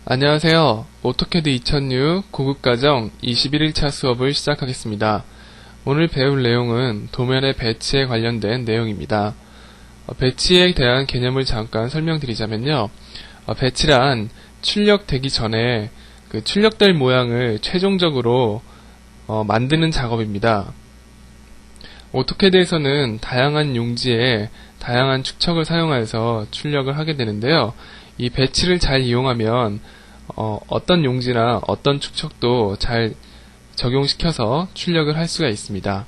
안녕하세요. 오토캐드 2006 고급과정 21일차 수업을 시작하겠습니다. 오늘 배울 내용은 도면의 배치에 관련된 내용입니다. 배치에 대한 개념을 잠깐 설명드리자면요. 배치란 출력되기 전에 그 출력될 모양을 최종적으로 만드는 작업입니다. 오토캐드에서는 다양한 용지에 다양한 축척을 사용해서 출력을 하게 되는데요. 이 배치를 잘 이용하면 어떤 용지나 어떤 축척도 잘 적용시켜서 출력을 할 수가 있습니다.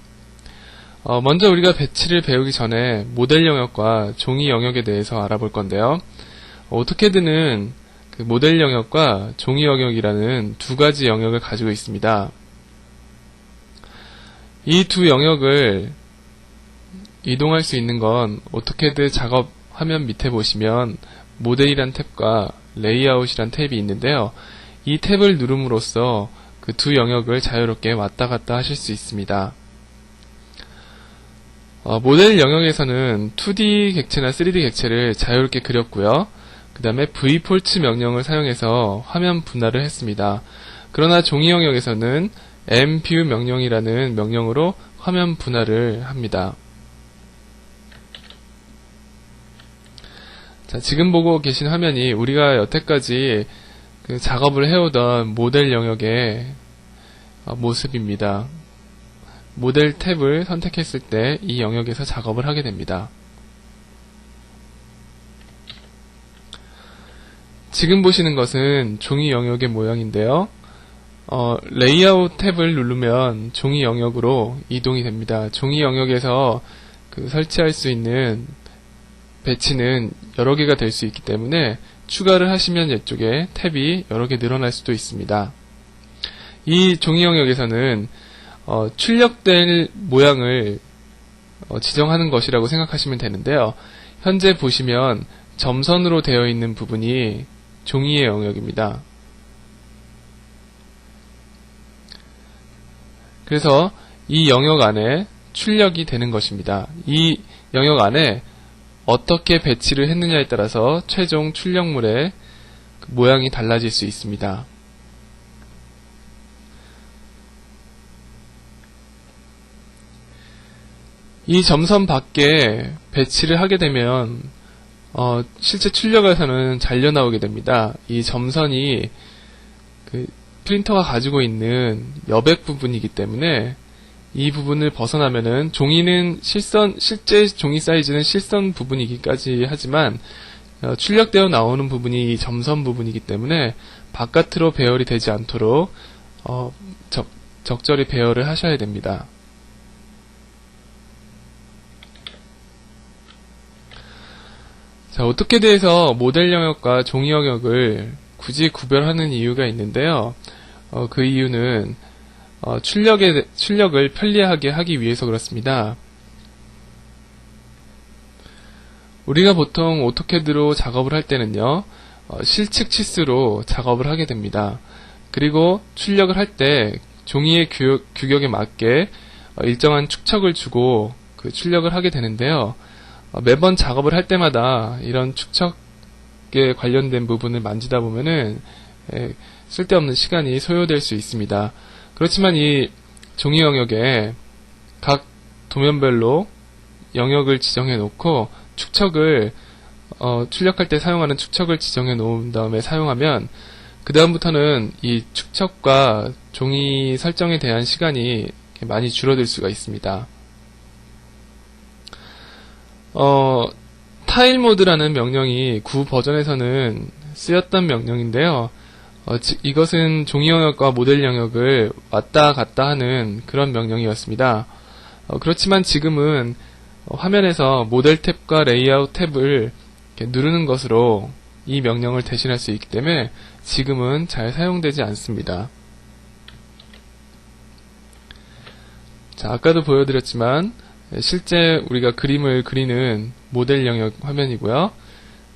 먼저 우리가 배치를 배우기 전에 모델 영역과 종이 영역에 대해서 알아볼 건데요. 오토캐드는 그 모델 영역과 종이 영역이라는 두 가지 영역을 가지고 있습니다. 이 두 영역을 이동할 수 있는 건 오토캐드 작업 화면 밑에 보시면 모델이란 탭과 레이아웃이란 탭이 있는데요. 이 탭을 누름으로써 그 두 영역을 자유롭게 왔다 갔다 하실 수 있습니다. 모델 영역에서는 2D 객체나 3D 객체를 자유롭게 그렸고요. 그 다음에 vports 명령을 사용해서 화면 분할을 했습니다. 그러나 종이 영역에서는 mview 명령이라는 명령으로 화면 분할을 합니다. 자, 지금 보고 계신 화면이 우리가 여태까지 그 작업을 해오던 모델 영역의 모습입니다. 모델 탭을 선택했을 때 이 영역에서 작업을 하게 됩니다. 지금 보시는 것은 종이 영역의 모양인데요. 레이아웃 탭을 누르면 종이 영역으로 이동이 됩니다. 종이 영역에서 그 설치할 수 있는 배치는 여러 개가 될 수 있기 때문에 추가를 하시면 이쪽에 탭이 여러 개 늘어날 수도 있습니다. 이 종이 영역에서는 출력될 모양을 지정하는 것이라고 생각하시면 되는데요. 현재 보시면 점선으로 되어 있는 부분이 종이의 영역입니다. 그래서 이 영역 안에 출력이 되는 것입니다. 이 영역 안에 어떻게 배치를 했느냐에 따라서 최종 출력물의 모양이 달라질 수 있습니다. 이 점선 밖에 배치를 하게 되면 실제 출력에서는 잘려 나오게 됩니다. 이 점선이 그 프린터가 가지고 있는 여백 부분이기 때문에 이 부분을 벗어나면은 종이는 실제 종이 사이즈는 실선 부분이기까지 하지만 출력되어 나오는 부분이 이 점선 부분이기 때문에 바깥으로 배열이 되지 않도록 적절히 배열을 하셔야 됩니다. 자, 오토캐드에서 모델 영역과 종이 영역을 굳이 구별하는 이유가 있는데요. 그 이유는 출력을 편리하게 하기 위해서 그렇습니다. 우리가 보통 오토캐드로 작업을 할 때는요, 실측 치수로 작업을 하게 됩니다. 그리고 출력을 할 때 종이의 규격에 맞게 일정한 축척을 주고 그 출력을 하게 되는데요. 매번 작업을 할 때마다 이런 축척에 관련된 부분을 만지다 보면은 쓸데없는 시간이 소요될 수 있습니다. 그렇지만 이 종이 영역에 각 도면별로 영역을 지정해 놓고 축척을 출력할 때 사용하는 축척을 지정해 놓은 다음에 사용하면 그 다음부터는 이 축척과 종이 설정에 대한 시간이 많이 줄어들 수가 있습니다. 타일 모드라는 명령이 구 버전에서는 쓰였던 명령인데요. 이것은 종이 영역과 모델 영역을 왔다 갔다 하는 그런 명령이었습니다. 그렇지만 지금은 화면에서 모델 탭과 레이아웃 탭을 누르는 것으로 이 명령을 대신할 수 있기 때문에 지금은 잘 사용되지 않습니다. 자, 아까도 보여드렸지만 실제 우리가 그림을 그리는 모델 영역 화면이고요.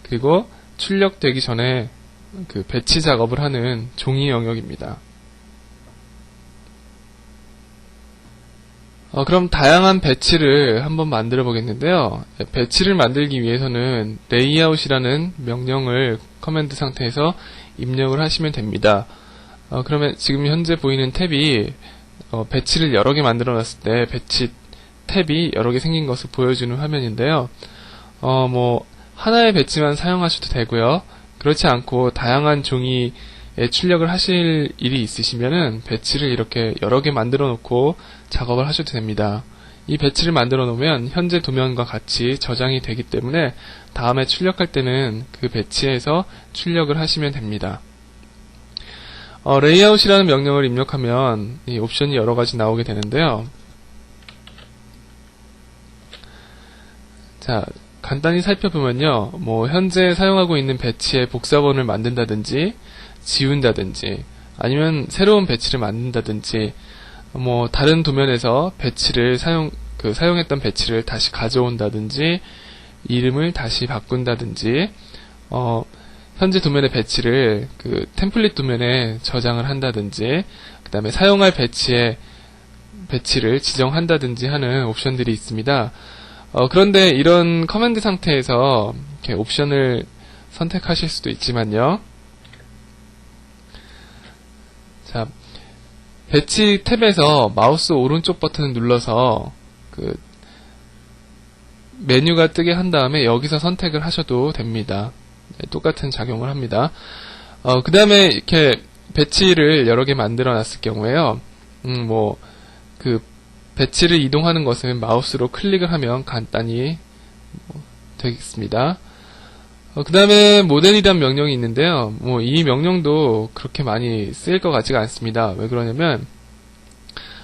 그리고 출력되기 전에 그 배치 작업을 하는 종이 영역입니다. 그럼 다양한 배치를 한번 만들어 보겠는데요. 배치를 만들기 위해서는 레이아웃이라는 명령을 커맨드 상태에서 입력을 하시면 됩니다. 그러면 지금 현재 보이는 탭이 배치를 여러 개 만들어 놨을 때 배치 탭이 여러 개 생긴 것을 보여주는 화면인데요. 뭐 하나의 배치만 사용하셔도 되고요. 그렇지 않고 다양한 종이에 출력을 하실 일이 있으시면은 배치를 이렇게 여러 개 만들어 놓고 작업을 하셔도 됩니다. 이 배치를 만들어 놓으면 현재 도면과 같이 저장이 되기 때문에 다음에 출력할 때는 그 배치에서 출력을 하시면 됩니다. 레이아웃이라는 명령을 입력하면 이 옵션이 여러 가지 나오게 되는데요. 자, 간단히 살펴보면요. 뭐 현재 사용하고 있는 배치의 복사본을 만든다든지 지운다든지 아니면 새로운 배치를 만든다든지 뭐 다른 도면에서 배치를 사용했던 배치를 다시 가져온다든지 이름을 다시 바꾼다든지 현재 도면의 배치를 그 템플릿 도면에 저장을 한다든지 그 다음에 사용할 배치를 지정한다든지 하는 옵션들이 있습니다. 그런데 이런 커맨드 상태에서 이렇게 옵션을 선택하실 수도 있지만요. 자, 배치 탭에서 마우스 오른쪽 버튼을 눌러서 그 메뉴가 뜨게 한 다음에 여기서 선택을 하셔도 됩니다. 네, 똑같은 작용을 합니다. 그 다음에 이렇게 배치를 여러 개 만들어 놨을 경우에요. 뭐 그 배치를 이동하는 것은 마우스로 클릭을 하면 간단히 되겠습니다. 그 다음에 모델이란 명령이 있는데요. 뭐 이 명령도 그렇게 많이 쓰일 것 같지가 않습니다. 왜 그러냐면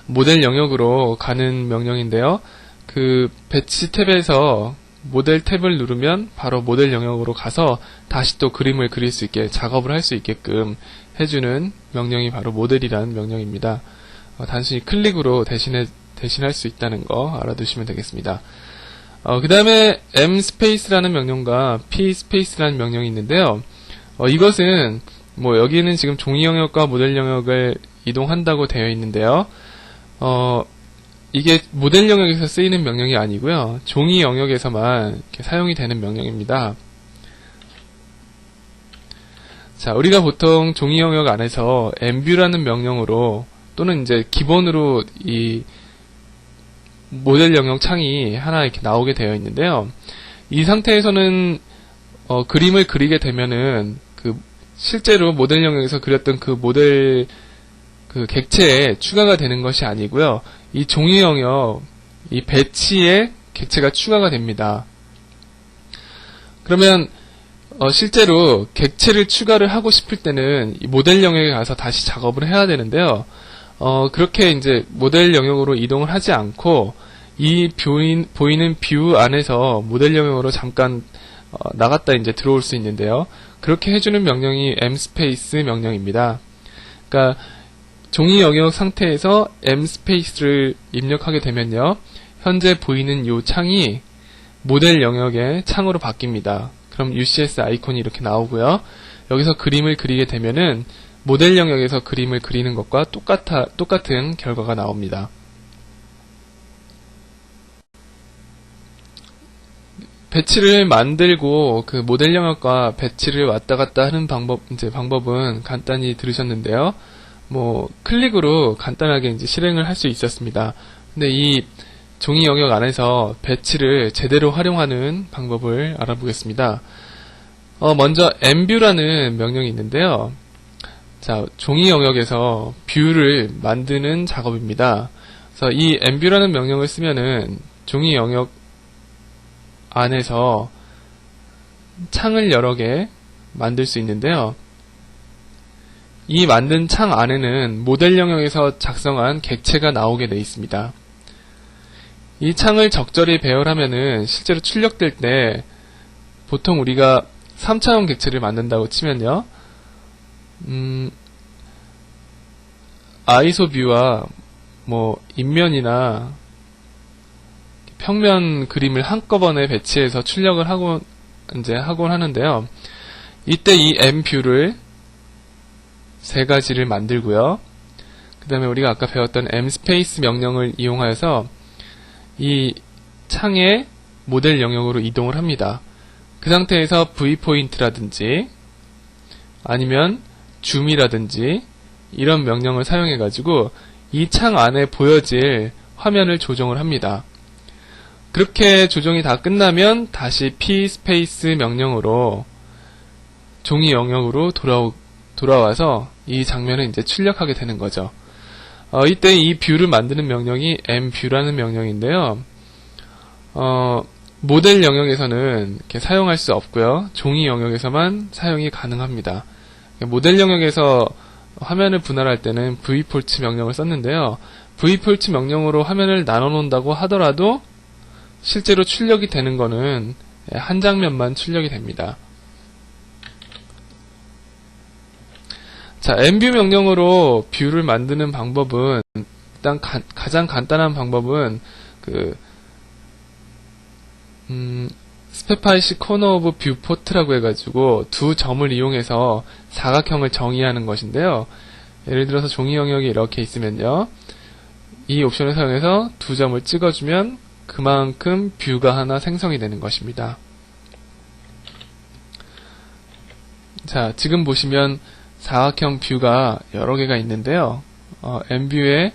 모델 영역으로 가는 명령인데요. 그 배치 탭에서 모델 탭을 누르면 바로 모델 영역으로 가서 다시 또 그림을 그릴 수 있게 작업을 할 수 있게끔 해주는 명령이 바로 모델이라는 명령입니다. 단순히 클릭으로 대신할 수 있다는 거 알아두시면 되겠습니다. 그 다음에 mSpace라는 명령과 pSpace라는 명령이 있는데요. 이것은 뭐 여기는 지금 종이 영역과 모델 영역을 이동한다고 되어 있는데요. 이게 모델 영역에서 쓰이는 명령이 아니고요. 종이 영역에서만 이렇게 사용이 되는 명령입니다. 자, 우리가 보통 종이 영역 안에서 mView라는 명령으로 또는 이제 기본으로 이 모델 영역 창이 하나 이렇게 나오게 되어 있는데요. 이 상태에서는 그림을 그리게 되면은 그 실제로 모델 영역에서 그렸던 그 모델 그 객체에 추가가 되는 것이 아니고요. 이 종이 영역, 이 배치에 객체가 추가가 됩니다. 그러면 실제로 객체를 추가를 하고 싶을 때는 이 모델 영역에 가서 다시 작업을 해야 되는데요. 그렇게 이제 모델 영역으로 이동을 하지 않고 이 보이는 뷰 안에서 모델 영역으로 잠깐 나갔다 이제 들어올 수 있는데요. 그렇게 해주는 명령이 mSpace 명령입니다. 그러니까 종이 영역 상태에서 mSpace를 입력하게 되면요. 현재 보이는 이 창이 모델 영역의 창으로 바뀝니다. 그럼 UCS 아이콘이 이렇게 나오고요. 여기서 그림을 그리게 되면은 모델 영역에서 그림을 그리는 것과 똑같은 결과가 나옵니다. 배치를 만들고 그 모델 영역과 배치를 왔다 갔다 하는 방법은 간단히 들으셨는데요. 뭐 클릭으로 간단하게 이제 실행을 할 수 있었습니다. 근데 이 종이 영역 안에서 배치를 제대로 활용하는 방법을 알아보겠습니다. 먼저 mView라는 명령이 있는데요. 자, 종이 영역에서 뷰를 만드는 작업입니다. 그래서 이 mView라는 명령을 쓰면은 종이 영역 안에서 창을 여러 개 만들 수 있는데요. 이 만든 창 안에는 모델 영역에서 작성한 객체가 나오게 되어 있습니다. 이 창을 적절히 배열하면은 실제로 출력될 때 보통 우리가 3차원 객체를 만든다고 치면요. 아이소 뷰와 뭐 인면이나 평면 그림을 한꺼번에 배치해서 출력을 하곤 하는데요. 이때 이 mView를 세 가지를 만들고요. 그 다음에 우리가 아까 배웠던 mSpace 명령을 이용하여서 이 창의 모델 영역으로 이동을 합니다. 그 상태에서 V포인트라든지 아니면 줌이라든지 이런 명령을 사용해 가지고 이 창 안에 보여질 화면을 조정을 합니다. 그렇게 조정이 다 끝나면 다시 p 스페이스 명령으로 종이 영역으로 돌아와서 이 장면을 이제 출력하게 되는 거죠. 이때 이 뷰를 만드는 명령이 mView라는 명령인데요. 모델 영역에서는 이렇게 사용할 수 없고요. 종이 영역에서만 사용이 가능합니다. 모델 영역에서 화면을 분할할 때는 vport 명령을 썼는데요. vport 명령으로 화면을 나눠 놓는다고 하더라도 실제로 출력이 되는 거는 한 장면만 출력이 됩니다. 자, mView 명령으로 뷰를 만드는 방법은 일단 가장 간단한 방법은 스페파이시 코너 오브 뷰 포트라고 해가지고 두 점을 이용해서 사각형을 정의하는 것인데요. 예를 들어서 종이 영역이 이렇게 있으면요. 이 옵션을 사용해서 두 점을 찍어주면 그만큼 뷰가 하나 생성이 되는 것입니다. 자, 지금 보시면 사각형 뷰가 여러 개가 있는데요. mView에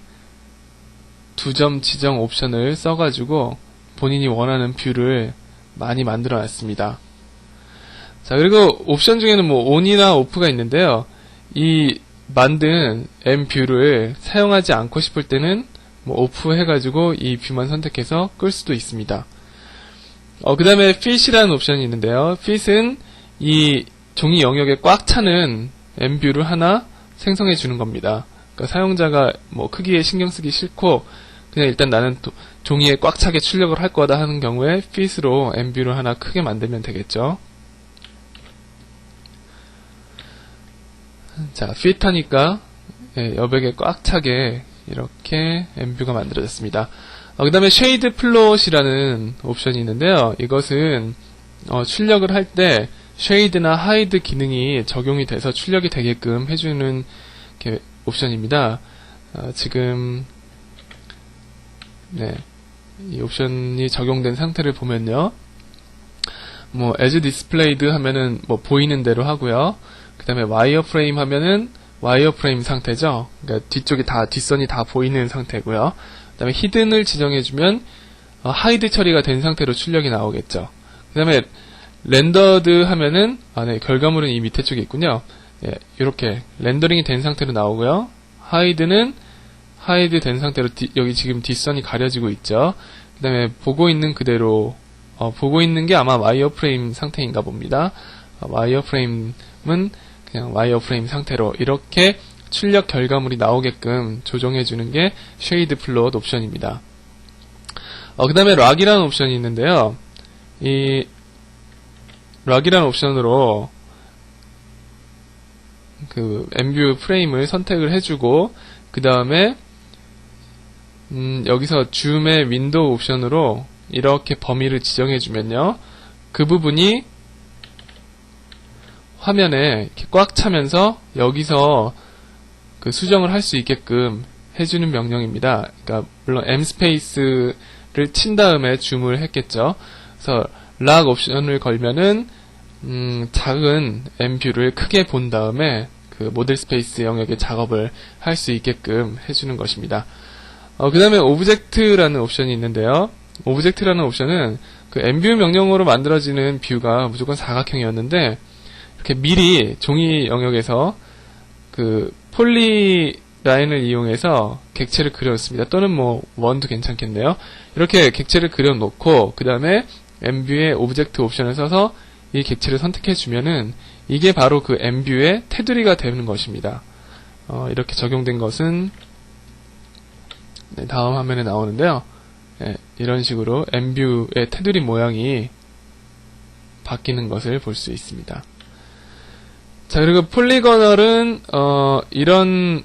두 점 지정 옵션을 써가지고 본인이 원하는 뷰를 많이 만들어 놨습니다. 자, 그리고 옵션 중에는 뭐 on이나 off가 있는데요. 이 만든 mView를 사용하지 않고 싶을 때는 뭐 off 해가지고 이 뷰만 선택해서 끌 수도 있습니다. 그 다음에 fit이라는 옵션이 있는데요. fit은 이 종이 영역에 꽉 차는 mView를 하나 생성해 주는 겁니다. 그러니까 사용자가 뭐 크기에 신경 쓰기 싫고 그냥 일단 나는 종이에 꽉 차게 출력을 할 거다 하는 경우에 fit으로 mView를 하나 크게 만들면 되겠죠. 자, fit 하니까 여백에 꽉 차게 이렇게 mView가 만들어졌습니다. 그 다음에 shade plot이라는 옵션이 있는데요. 이것은 출력을 할 때 shade나 hide 기능이 적용이 돼서 출력이 되게끔 해주는 옵션입니다. 지금 이 옵션이 적용된 상태를 보면요. 뭐 as displayed 하면은 뭐 보이는 대로 하고요. 그 다음에 wireframe 하면은 와이어프레임 상태죠. 그러니까 뒤쪽이 뒷선이 다 보이는 상태고요. 그 다음에 hidden을 지정해주면 hide 처리가 된 상태로 출력이 나오겠죠. 그 다음에 rendered 하면은 결과물은 이 밑에 쪽에 있군요. 이렇게 렌더링이 된 상태로 나오고요. hide는 hide 된 상태로 여기 지금 뒷선이 가려지고 있죠. 그 다음에 보고 있는 그대로 보고 있는 게 아마 와이어프레임 상태인가 봅니다. 와이어프레임은 그냥 와이어프레임 상태로 이렇게 출력 결과물이 나오게끔 조정해주는 게 shade plot 옵션입니다. 그 다음에 락이라는 옵션이 있는데요. 이 락이라는 옵션으로 그 mView 프레임을 선택을 해주고 그 다음에 여기서 줌의 윈도우 옵션으로 이렇게 범위를 지정해주면요. 그 부분이 화면에 이렇게 꽉 차면서 여기서 그 수정을 할 수 있게끔 해주는 명령입니다. 그러니까 물론 m스페이스를 친 다음에 줌을 했겠죠. 그래서 락 옵션을 걸면은 작은 mView를 크게 본 다음에 그 모델 스페이스 영역의 작업을 할 수 있게끔 해주는 것입니다. 그 다음에 오브젝트라는 옵션이 있는데요. 오브젝트라는 옵션은 그 mView 명령어로 만들어지는 뷰가 무조건 사각형이었는데 이렇게 미리 종이 영역에서 그 폴리라인을 이용해서 객체를 그려놓습니다. 또는 뭐 원도 괜찮겠네요. 이렇게 객체를 그려놓고 그 다음에 mView의 오브젝트 옵션을 써서 이 객체를 선택해주면은 이게 바로 그 mView의 테두리가 되는 것입니다. 이렇게 적용된 것은 다음 화면에 나오는데요. 이런 식으로 mView의 테두리 모양이 바뀌는 것을 볼 수 있습니다. 자, 그리고 폴리거널은 이런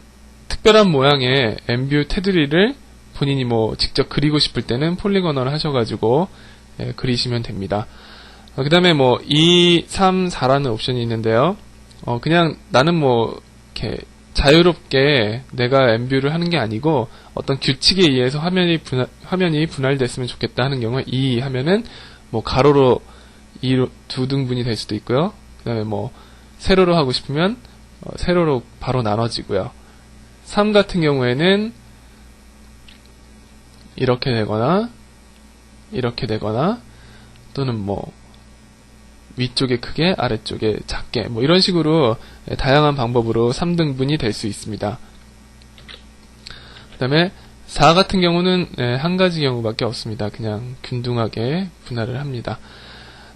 특별한 모양의 mView 테두리를 본인이 뭐 직접 그리고 싶을 때는 폴리거널 하셔가지고 그리시면 됩니다. 그 다음에 뭐 2, 3, 4라는 옵션이 있는데요. 그냥 나는 뭐 이렇게 자유롭게 내가 mView를 하는 게 아니고 어떤 규칙에 의해서 화면이 분할됐으면 좋겠다 하는 경우에 2 하면은 뭐 가로로 2로 두 등분이 될 수도 있고요. 그 다음에 뭐 세로로 하고 싶으면 세로로 바로 나눠지고요. 3 같은 경우에는 이렇게 되거나 이렇게 되거나 또는 뭐 위쪽에 크게 아래쪽에 작게 뭐 이런 식으로 다양한 방법으로 3등분이 될 수 있습니다. 그 다음에 4 같은 경우는 한 가지 경우밖에 없습니다. 그냥 균등하게 분할을 합니다.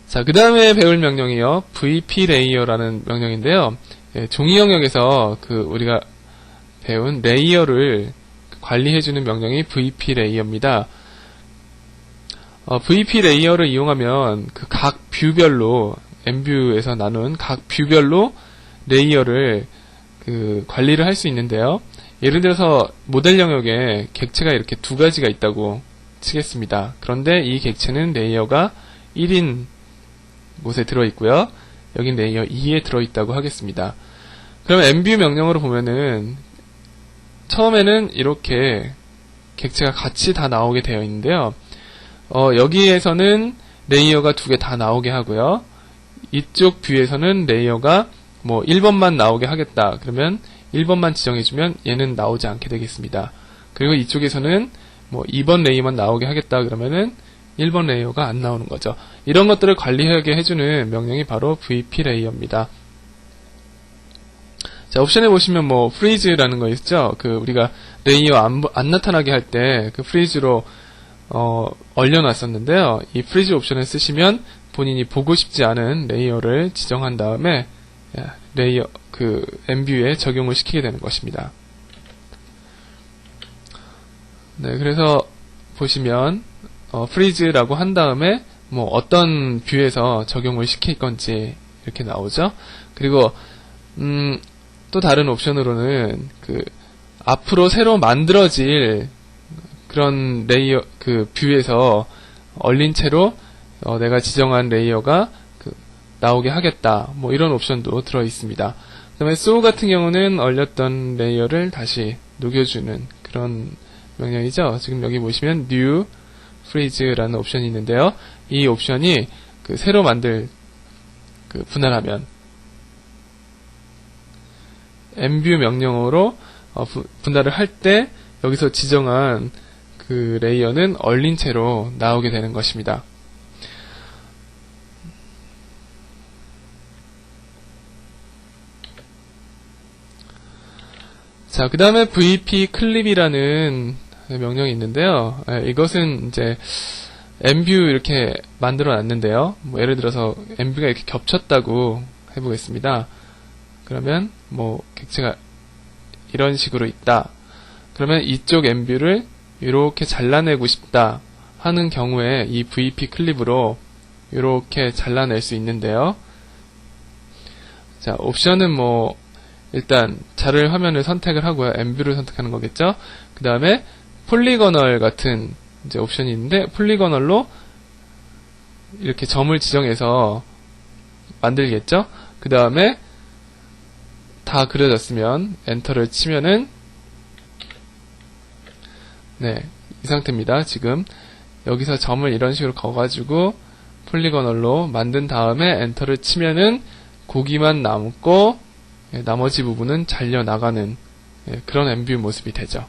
자, 그 다음에 배울 명령이요. VP 레이어라는 명령인데요. 종이 영역에서 우리가 배운 레이어를 관리해주는 명령이 VP 레이어입니다. VP 레이어를 이용하면 각 뷰별로 엠뷰에서 나눈 각 뷰별로 레이어를 관리를 할 수 있는데요. 예를 들어서 모델 영역에 객체가 이렇게 두 가지가 있다고 치겠습니다. 그런데 이 객체는 레이어가 1인 곳에 들어있고요. 여긴 레이어 2에 들어있다고 하겠습니다. 그럼 엠뷰 명령으로 보면은 처음에는 이렇게 객체가 같이 다 나오게 되어 있는데요. 여기에서는 레이어가 두 개 다 나오게 하고요. 이쪽 뷰에서는 레이어가 뭐 1번만 나오게 하겠다. 그러면 1번만 지정해주면 얘는 나오지 않게 되겠습니다. 그리고 이쪽에서는 뭐 2번 레이어만 나오게 하겠다. 그러면은 1번 레이어가 안 나오는 거죠. 이런 것들을 관리하게 해주는 명령이 바로 VP 레이어입니다. 자, 옵션에 보시면 뭐 freeze라는 거 있죠. 우리가 레이어 안 나타나게 할 때 freeze로 얼려놨었는데요. 이 freeze 옵션을 쓰시면 본인이 보고 싶지 않은 레이어를 지정한 다음에 레이어 엠뷰에 적용을 시키게 되는 것입니다. 네, 그래서 보시면 freeze라고 한 다음에 뭐 어떤 뷰에서 적용을 시킬 건지 이렇게 나오죠. 그리고 또 다른 옵션으로는 앞으로 새로 만들어질 그런 레이어 뷰에서 얼린 채로 내가 지정한 레이어가 나오게 하겠다. 뭐 이런 옵션도 들어 있습니다. 그 다음에 so 같은 경우는 얼렸던 레이어를 다시 녹여주는 그런 명령이죠. 지금 여기 보시면 new freeze라는 옵션이 있는데요. 이 옵션이 새로 만들 분할하면 엠뷰 명령어로 분할을 할 때 여기서 지정한 레이어는 얼린 채로 나오게 되는 것입니다. 자, 그 다음에 VP 클립이라는 명령이 있는데요. 이것은 이제 엠뷰 이렇게 만들어 놨는데요. 뭐 예를 들어서 엠뷰가 이렇게 겹쳤다고 해보겠습니다. 그러면 뭐 객체가 이런 식으로 있다. 그러면 이쪽 엠뷰를 이렇게 잘라내고 싶다 하는 경우에 이 VP 클립으로 이렇게 잘라낼 수 있는데요. 자, 옵션은 뭐 일단 자를 화면을 선택을 하고요. 엠뷰를 선택하는 거겠죠. 그 다음에 폴리거널 같은 이제 옵션이 있는데 폴리거널로 이렇게 점을 지정해서 만들겠죠. 그 다음에 다 그려졌으면 엔터를 치면은 네, 이 상태입니다. 지금 여기서 점을 이런 식으로 그어가지고 폴리거널로 만든 다음에 엔터를 치면은 고기만 남고 나머지 부분은 잘려나가는 그런 엠뷰 모습이 되죠.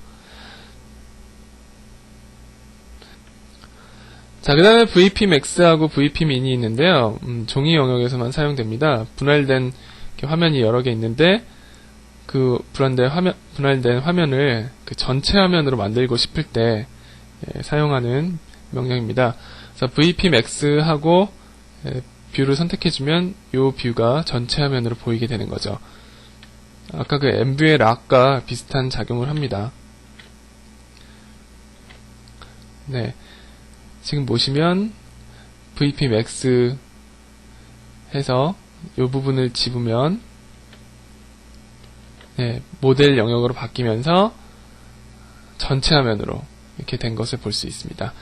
자, 그 다음에 VP Max하고 VP Mini 있는데요. 종이 영역에서만 사용됩니다. 분할된 화면이 여러 개 있는데 분할된 화면을 전체 화면으로 만들고 싶을 때 사용하는 명령입니다. 그래서 VP Max하고 뷰를 선택해주면 이 뷰가 전체 화면으로 보이게 되는 거죠. 아까 엠뷰의 락과 비슷한 작용을 합니다. 네, 지금 보시면 VP Max 해서 이 부분을 집으면 모델 영역으로 바뀌면서 전체 화면으로 이렇게 된 것을 볼 수 있습니다.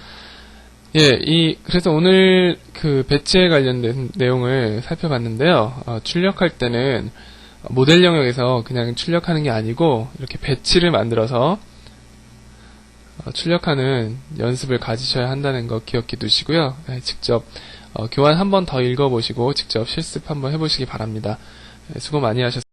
그래서 오늘 배치에 관련된 내용을 살펴봤는데요. 출력할 때는 모델 영역에서 그냥 출력하는 게 아니고 이렇게 배치를 만들어서 출력하는 연습을 가지셔야 한다는 거 기억해 두시고요. 직접 교환 한번 더 읽어보시고 직접 실습 한번 해보시기 바랍니다. 수고 많이 하셨습니다.